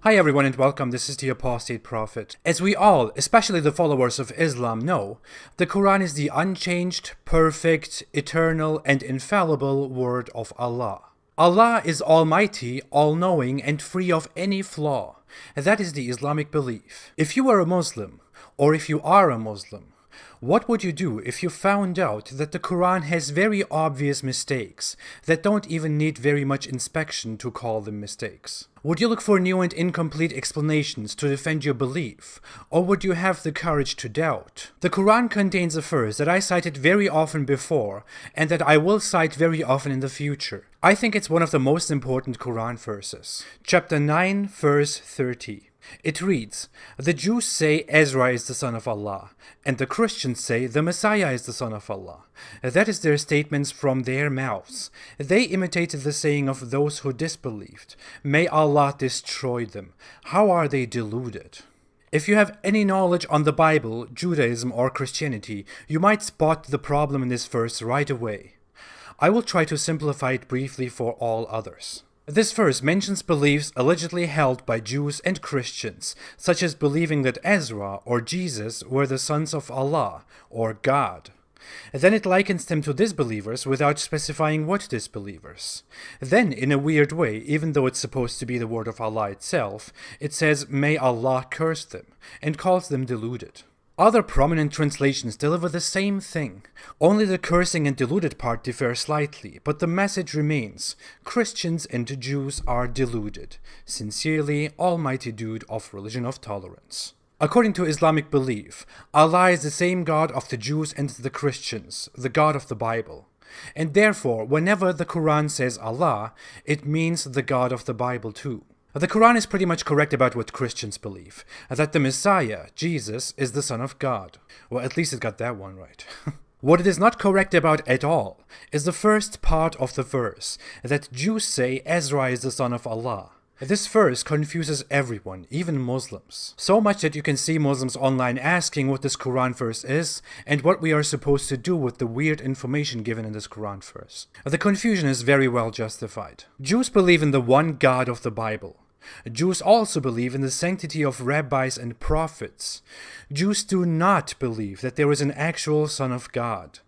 Hi everyone and welcome, this is the Apostate Prophet. As we all, especially the followers of Islam, know, the Quran is the unchanged, perfect, eternal, and infallible word of Allah. Allah is almighty, all-knowing, and free of any flaw. That is the Islamic belief. If you are a Muslim, or if you are a Muslim, what would you do if you found out that the Quran has very obvious mistakes that don't even need very much inspection to call them mistakes? Would you look for new and incomplete explanations to defend your belief, or would you have the courage to doubt? The Quran contains a verse that I cited very often before, and that I will cite very often in the future. I think it's one of the most important Quran verses. Chapter 9, verse 30. It reads, "The Jews say Ezra is the son of Allah, and the Christians say the Messiah is the son of Allah. That is their statements from their mouths. They imitated the saying of those who disbelieved. May Allah destroy them. How are they deluded?" If you have any knowledge on the Bible, Judaism, or Christianity, you might spot the problem in this verse right away. I will try to simplify it briefly for all others. This verse mentions beliefs allegedly held by Jews and Christians, such as believing that Ezra or Jesus were the sons of Allah, or God. Then it likens them to disbelievers without specifying what disbelievers. Then, in a weird way, even though it's supposed to be the word of Allah itself, it says, "May Allah curse them," and calls them deluded. Other prominent translations deliver the same thing. Only the cursing and deluded part differ slightly, but the message remains: Christians and Jews are deluded. Sincerely, Almighty Dude of Religion of Tolerance. According to Islamic belief, Allah is the same God of the Jews and the Christians, the God of the Bible. And therefore, whenever the Quran says Allah, it means the God of the Bible too. The Quran is pretty much correct about what Christians believe, that the Messiah, Jesus, is the Son of God. Well, at least it got that one right. What it is not correct about at all is the first part of the verse, that Jews say Ezra is the son of Allah. This verse confuses everyone, even Muslims. So much that you can see Muslims online asking what this Quran verse is and what we are supposed to do with the weird information given in this Quran verse. The confusion is very well justified. Jews believe in the one God of the Bible. Jews also believe in the sanctity of rabbis and prophets. Jews do not believe that there is an actual Son of God.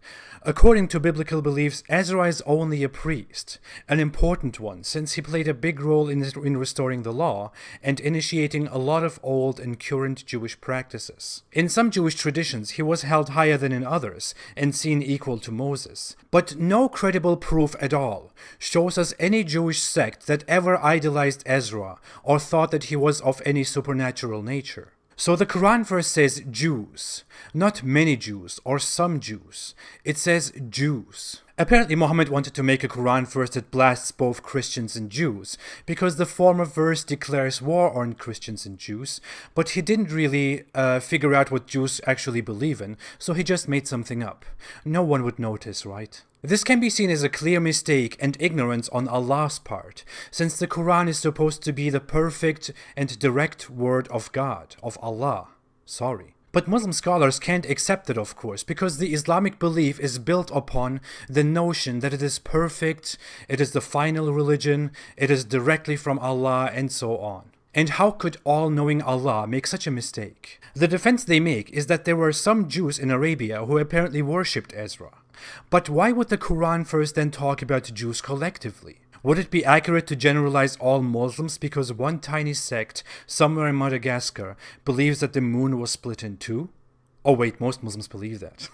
According to biblical beliefs, Ezra is only a priest, an important one since he played a big role in restoring the law and initiating a lot of old and current Jewish practices. In some Jewish traditions, he was held higher than in others and seen equal to Moses. But no credible proof at all shows us any Jewish sect that ever idolized Ezra or thought that he was of any supernatural nature. So the Quran verse says Jews, not many Jews or some Jews. It says Jews. Apparently Muhammad wanted to make a Quran verse that blasts both Christians and Jews, because the former verse declares war on Christians and Jews, but he didn't really figure out what Jews actually believe in, so he just made something up. No one would notice, right? This can be seen as a clear mistake and ignorance on Allah's part, since the Quran is supposed to be the perfect and direct word of God, of Allah. Sorry. But Muslim scholars can't accept it, of course, because the Islamic belief is built upon the notion that it is perfect, it is the final religion, it is directly from Allah, and so on. And how could all-knowing Allah make such a mistake? The defense they make is that there were some Jews in Arabia who apparently worshipped Ezra. But why would the Quran first then talk about Jews collectively? Would it be accurate to generalize all Muslims because one tiny sect somewhere in Madagascar believes that the moon was split in two? Oh wait, most Muslims believe that.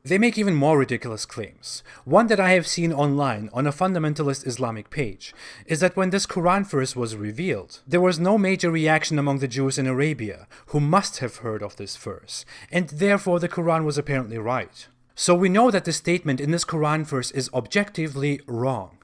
They make even more ridiculous claims. One that I have seen online on a fundamentalist Islamic page is that when this Quran verse was revealed, there was no major reaction among the Jews in Arabia, who must have heard of this verse, and therefore the Quran was apparently right. So we know that the statement in this Quran verse is objectively wrong.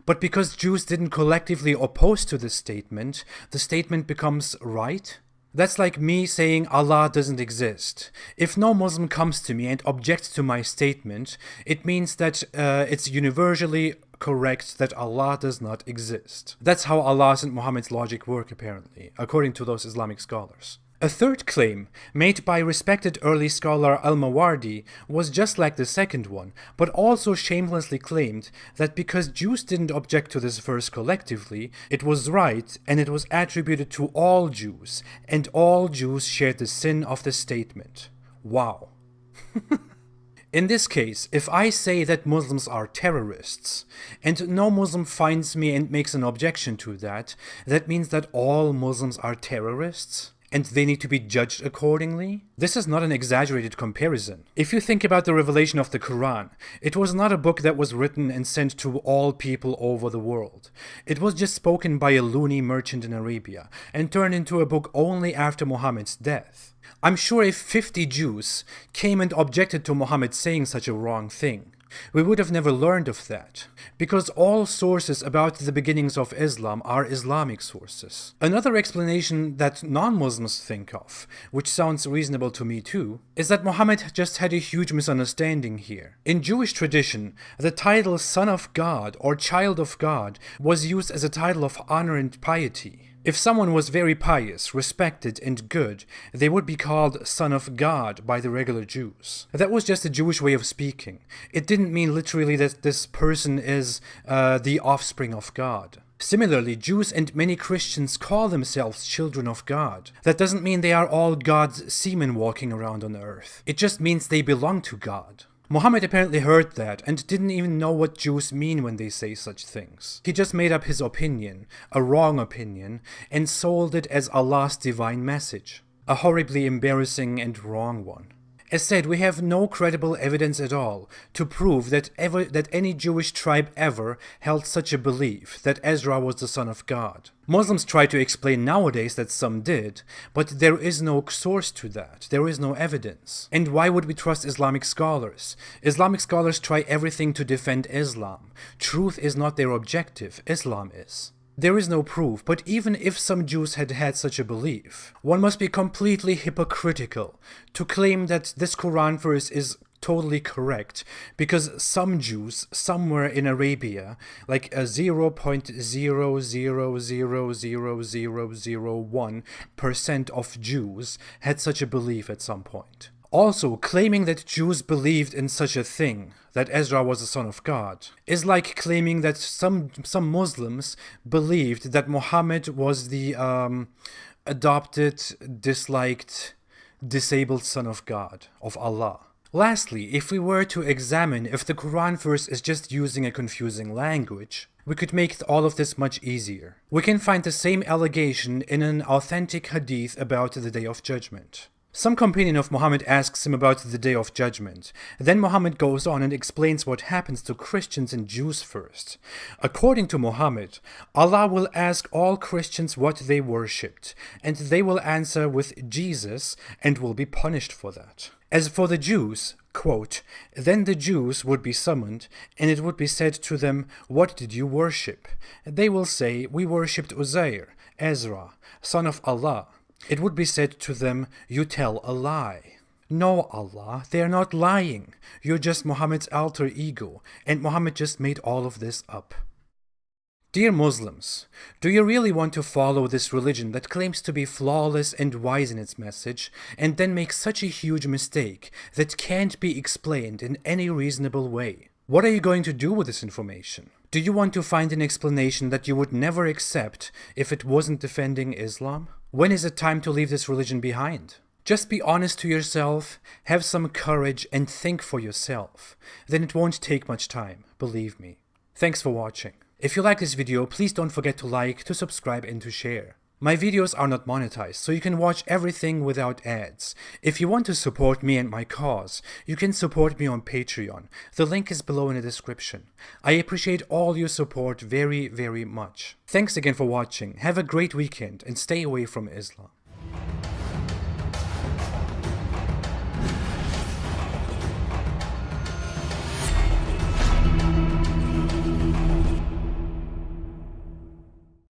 But because Jews didn't collectively oppose to this statement, the statement becomes right? That's like me saying Allah doesn't exist. If no Muslim comes to me and objects to my statement, it means that it's universally correct that Allah does not exist. That's how Allah's and Muhammad's logic work, apparently, according to those Islamic scholars. A third claim, made by respected early scholar al-Mawardi, was just like the second one, but also shamelessly claimed that because Jews didn't object to this verse collectively, it was right and it was attributed to all Jews, and all Jews shared the sin of the statement. Wow. In this case, if I say that Muslims are terrorists, and no Muslim finds me and makes an objection to that, that means that all Muslims are terrorists? And they need to be judged accordingly? This is not an exaggerated comparison. If you think about the revelation of the Quran, it was not a book that was written and sent to all people over the world. It was just spoken by a loony merchant in Arabia, and turned into a book only after Muhammad's death. I'm sure if 50 Jews came and objected to Muhammad saying such a wrong thing, we would have never learned of that, because all sources about the beginnings of Islam are Islamic sources. Another explanation that non-Muslims think of, which sounds reasonable to me too, is that Muhammad just had a huge misunderstanding here. In Jewish tradition, the title Son of God or Child of God was used as a title of honor and piety. If someone was very pious, respected, and good, they would be called Son of God by the regular Jews. That was just a Jewish way of speaking. It didn't mean literally that this person is the offspring of God. Similarly, Jews and many Christians call themselves children of God. That doesn't mean they are all God's semen walking around on earth. It just means they belong to God. Muhammad apparently heard that and didn't even know what Jews mean when they say such things. He just made up his opinion, a wrong opinion, and sold it as Allah's divine message. A horribly embarrassing and wrong one. As said, we have no credible evidence at all to prove that any Jewish tribe ever held such a belief that Ezra was the son of God. Muslims try to explain nowadays that some did, but there is no source to that. There is no evidence. And why would we trust Islamic scholars? Islamic scholars try everything to defend Islam. Truth is not their objective. Islam is. There is no proof, but even if some Jews had had such a belief, one must be completely hypocritical to claim that this Quran verse is totally correct, because some Jews somewhere in Arabia, like a 0.0000001% of Jews, had such a belief at some point. Also, claiming that Jews believed in such a thing, that Ezra was the son of God, is like claiming that some Muslims believed that Muhammad was the adopted, disliked, disabled son of God, of Allah. Lastly, if we were to examine if the Quran verse is just using a confusing language, we could make all of this much easier. We can find the same allegation in an authentic hadith about the Day of Judgment. Some companion of Muhammad asks him about the Day of Judgment. Then Muhammad goes on and explains what happens to Christians and Jews first. According to Muhammad, Allah will ask all Christians what they worshipped, and they will answer with Jesus and will be punished for that. As for the Jews, quote, then the Jews would be summoned, and it would be said to them, what did you worship? They will say, we worshipped Uzair, Ezra, son of Allah. It would be said to them, you tell a lie. No, Allah, they are not lying. You're just Muhammad's alter ego, and Muhammad just made all of this up. Dear Muslims, do you really want to follow this religion that claims to be flawless and wise in its message, and then make such a huge mistake that can't be explained in any reasonable way? What are you going to do with this information? Do you want to find an explanation that you would never accept if it wasn't defending Islam? When is it time to leave this religion behind? Just be honest to yourself, have some courage, and think for yourself. Then it won't take much time, believe me. Thanks for watching. If you like this video, please don't forget to like, to subscribe, and to share. My videos are not monetized, so you can watch everything without ads. If you want to support me and my cause, you can support me on Patreon. The link is below in the description. I appreciate all your support very, very much. Thanks again for watching. Have a great weekend and stay away from Islam.